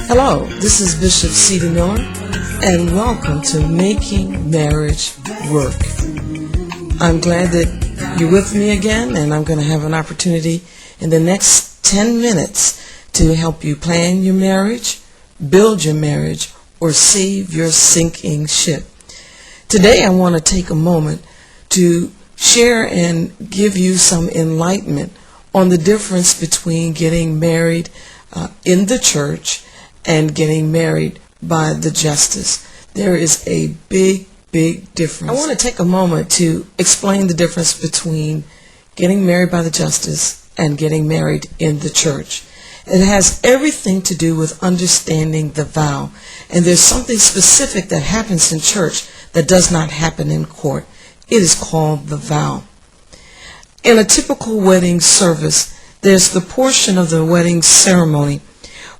Hello, this is Bishop C.D. Miller, and welcome to Making Marriage Work. I'm glad that you're with me again, and I'm going to have an opportunity in the next 10 minutes to help you plan your marriage, build your marriage, or save your sinking ship. Today I want to take a moment to share and give you some enlightenment on the difference between getting married in the church and getting married by the justice. There is a big difference. I want to take a moment to explain the difference between getting married by the justice and getting married in the church. It has everything to do with understanding the vow. And there's something specific that happens in church that does not happen in court. It is called the vow. In a typical wedding service, there's the portion of the wedding ceremony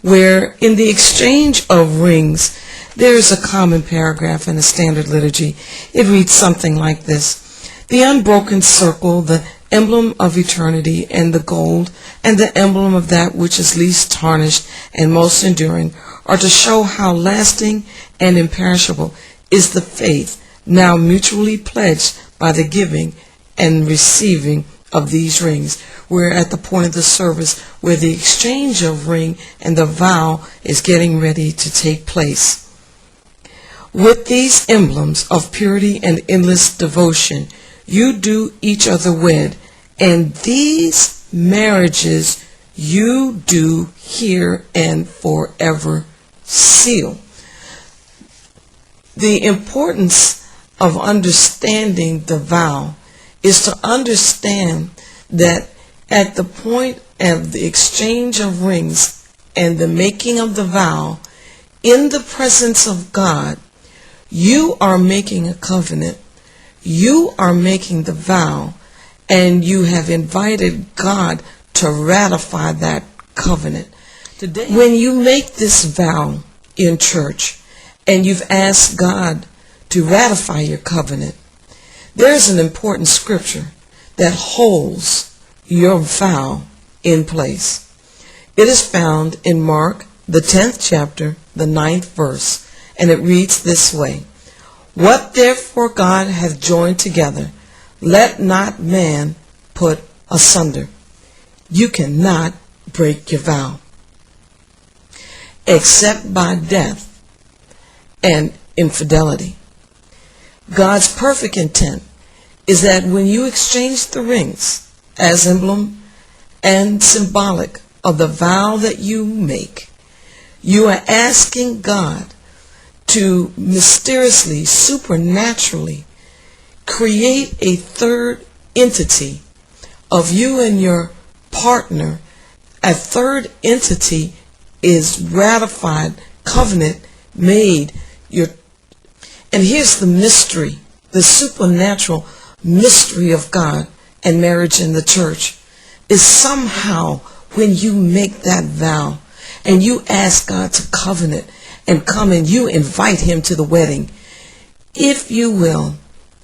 where in the exchange of rings, there is a common paragraph in the standard liturgy. It reads something like this: the unbroken circle, the emblem of eternity, and the gold, and the emblem of that which is least tarnished and most enduring, are to show how lasting and imperishable is the faith now mutually pledged by the giving and receiving of these rings. We're at the point of the service where the exchange of ring and the vow is getting ready to take place. With these emblems of purity and endless devotion, you do each other wed, and these marriages you do here and forever seal. The importance of understanding the vow is to understand that at the point of the exchange of rings and the making of the vow, in the presence of God, you are making a covenant, you are making the vow, and you have invited God to ratify that covenant. Today, when you make this vow in church and you've asked God to ratify your covenant, there's an important scripture that holds your vow in place. It is found in Mark, the 10th chapter, the 9th verse, and it reads this way: what therefore God hath joined together, let not man put asunder. You cannot break your vow except by death and infidelity. God's perfect intent is that when you exchange the rings as emblem and symbolic of the vow that you make, you are asking God to mysteriously, supernaturally create a third entity of you and your partner. A third entity is ratified, covenant made. And here's the mystery, the supernatural mystery of God and marriage in the church is somehow when you make that vow and you ask God to covenant and come and you invite him to the wedding, if you will,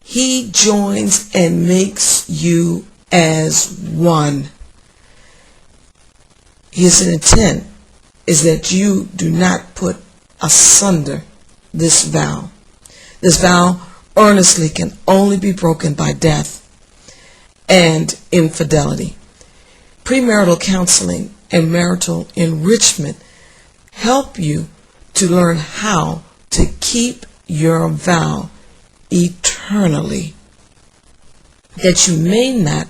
he joins and makes you as one. His intent is that you do not put asunder this vow. This vow earnestly can only be broken by death and infidelity. Premarital counseling and marital enrichment help you to learn how to keep your vow eternally, that you may not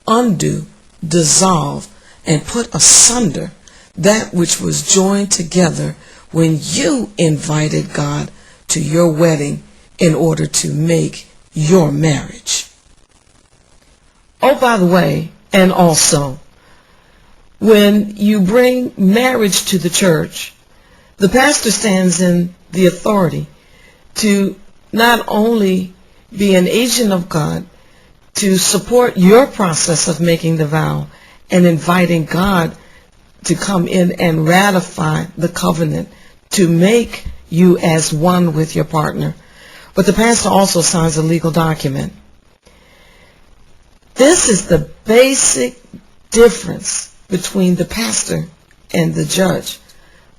undo, dissolve, and put asunder that which was joined together when you invited God to your wedding in order to make your marriage. Oh, by the way, and also, when you bring marriage to the church, the pastor stands in the authority to not only be an agent of God to support your process of making the vow and inviting God to come in and ratify the covenant to make you as one with your partner, but the pastor also signs a legal document. This is the basic difference between the pastor and the judge.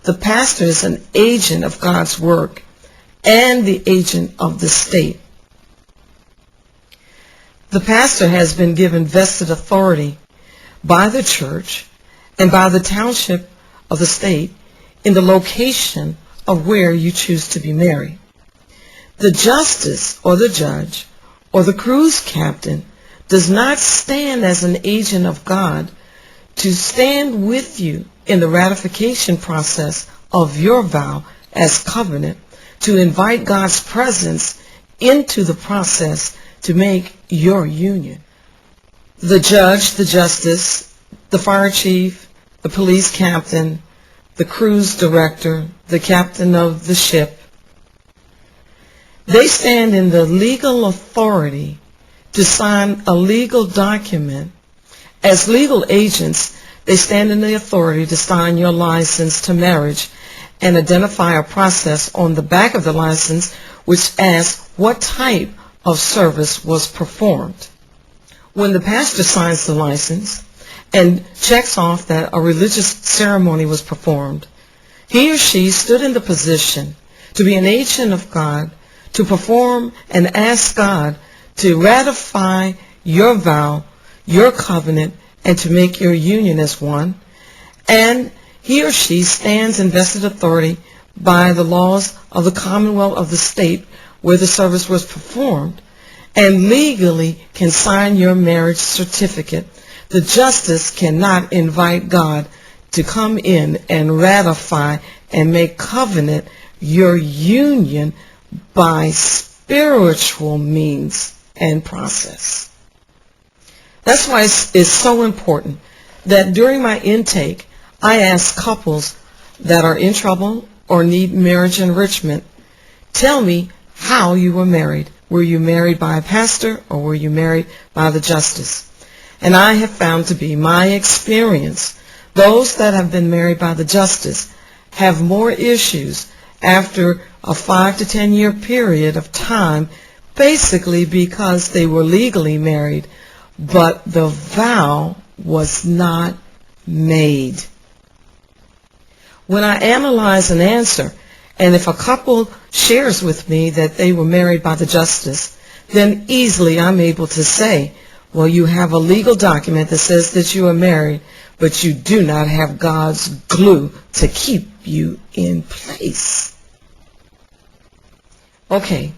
The pastor is an agent of God's work and the agent of the state. The pastor has been given vested authority by the church and by the township of the state in the location of where you choose to be married. The justice or the judge or the cruise captain does not stand as an agent of God to stand with you in the ratification process of your vow as covenant, to invite God's presence into the process to make your union. The judge, the justice, the fire chief, the police captain, the cruise director, the captain of the ship, they stand in the legal authority to sign a legal document. As legal agents, they stand in the authority to sign your license to marriage and identify a process on the back of the license which asks what type of service was performed. When the pastor signs the license and checks off that a religious ceremony was performed, he or she stood in the position to be an agent of God, to perform and ask God to ratify your vow, your covenant, and to make your union as one. And he or she stands in vested authority by the laws of the Commonwealth of the state where the service was performed, and legally can sign your marriage certificate. The justice cannot invite God to come in and ratify and make covenant your union by spiritual means and process. That's why it's so important that during my intake, I ask couples that are in trouble or need marriage enrichment, tell me how you were married. Were you married by a pastor or were you married by the justice? And I have found to be my experience, those that have been married by the justice have more issues after a 5 to 10 year period of time, basically because they were legally married, but the vow was not made. When I analyze an answer, and if a couple shares with me that they were married by the justice, then easily I'm able to say, well, you have a legal document that says that you are married, but you do not have God's glue to keep you in place. Okay,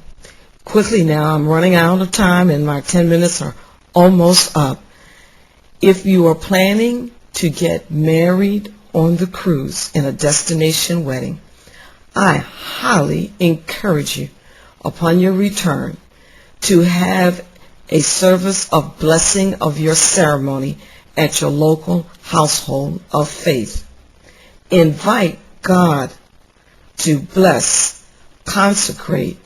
quickly now, I'm running out of time and my 10 minutes are almost up. If you are planning to get married on the cruise in a destination wedding, I highly encourage you upon your return to have a service of blessing of your ceremony at your local household of faith. Invite God to bless, consecrate,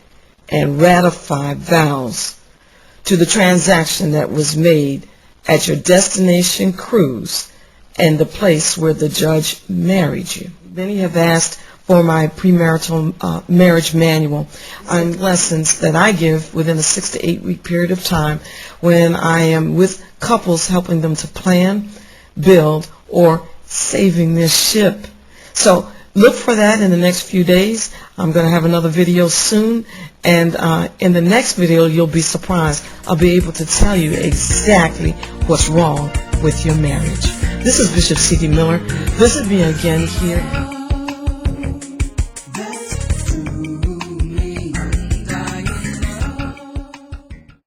and ratify vows to the transaction that was made at your destination cruise and the place where the judge married you. Many have asked for my premarital marriage manual on lessons that I give within a 6 to 8 week period of time when I am with couples helping them to plan, build, or saving their ship. So look for that in the next few days. I'm going to have another video soon, and in the next video you'll be surprised. I'll be able to tell you exactly what's wrong with your marriage. This is Bishop C.D. Miller. Visit me again here.